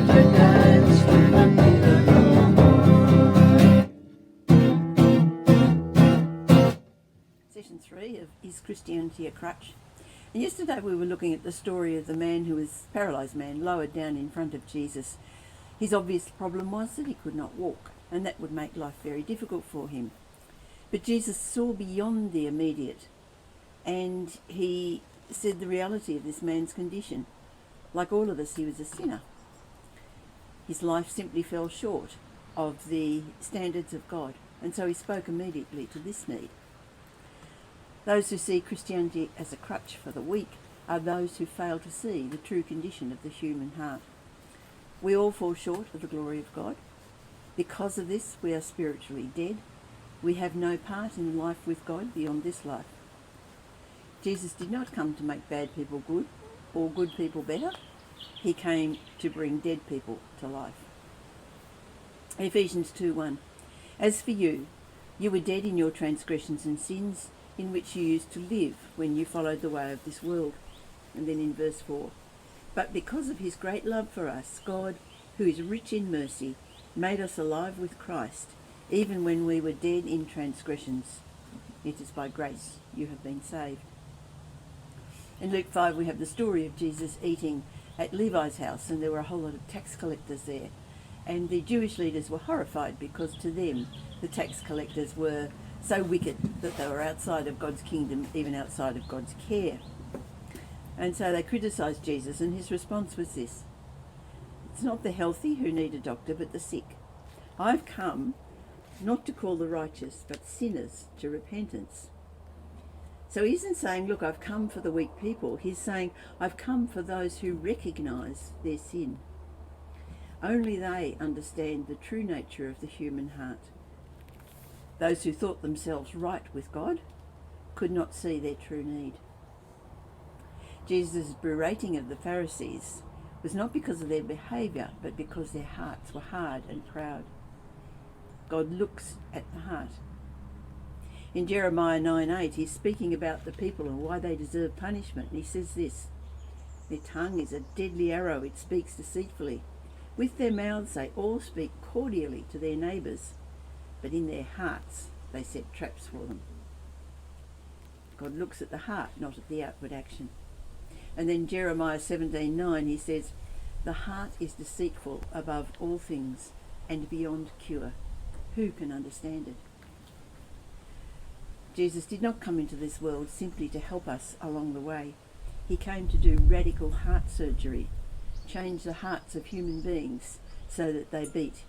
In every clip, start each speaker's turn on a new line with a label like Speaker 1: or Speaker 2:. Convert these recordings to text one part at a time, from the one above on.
Speaker 1: to dance to the beat of your heart.
Speaker 2: Session 3 of Is Christianity a Crutch? And yesterday we were looking at the story of the man who was paralysed man, lowered down in front of Jesus. His obvious problem was that he could not walk, and that would make life very difficult for him. But Jesus saw beyond the immediate, and he said the reality of this man's condition. Like all of us, he was a sinner. His life simply fell short of the standards of God, and so he spoke immediately to this need. Those who see Christianity as a crutch for the weak are those who fail to see the true condition of the human heart. We all fall short of the glory of God. Because of this, we are spiritually dead. We have no part in life with God beyond this life. Jesus did not come to make bad people good or good people better. He came to bring dead people to life. Ephesians 2:1. As for you, you were dead in your transgressions and sins, in which you used to live when you followed the way of this world. And then in verse 4, but because of his great love for us, God, who is rich in mercy, made us alive with Christ, even when we were dead in transgressions. It is by grace you have been saved. In Luke 5 we have the story of Jesus eating at Levi's house, and there were a whole lot of tax collectors there. And the Jewish leaders were horrified because to them the tax collectors were so wicked that they were outside of God's kingdom, even outside of God's care. And so they criticised Jesus, and his response was this: it's not the healthy who need a doctor, but the sick. I've come not to call the righteous, but sinners to repentance. So he isn't saying, look, I've come for the weak people. He's saying, I've come for those who recognise their sin. Only they understand the true nature of the human heart. Those who thought themselves right with God could not see their true need. Jesus' berating of the Pharisees was not because of their behaviour, but because their hearts were hard and proud. God looks at the heart. In Jeremiah 9:8, he's speaking about the people and why they deserve punishment. And he says this: their tongue is a deadly arrow, it speaks deceitfully. With their mouths they all speak cordially to their neighbours, but in their hearts they set traps for them. God looks at the heart, not at the outward action. And then Jeremiah 17:9, he says, the heart is deceitful above all things and beyond cure. Who can understand it? Jesus did not come into this world simply to help us along the way. He came to do radical heart surgery, change the hearts of human beings so that they beat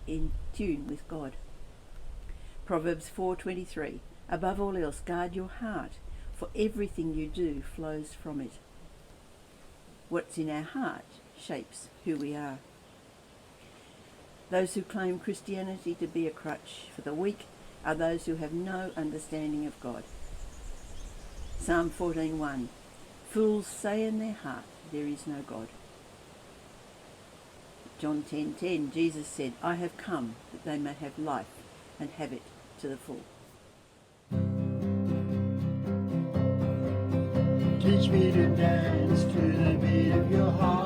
Speaker 2: in tune with God. Proverbs 4:23, above all else, guard your heart, for everything you do flows from it. What's in our heart shapes who we are. Those who claim Christianity to be a crutch for the weak are those who have no understanding of God. Psalm 14:1, fools say in their heart, there is no God. John 10:10, Jesus said, I have come that they may have life and have it to the full.
Speaker 1: Teach me to dance to the beat of your heart.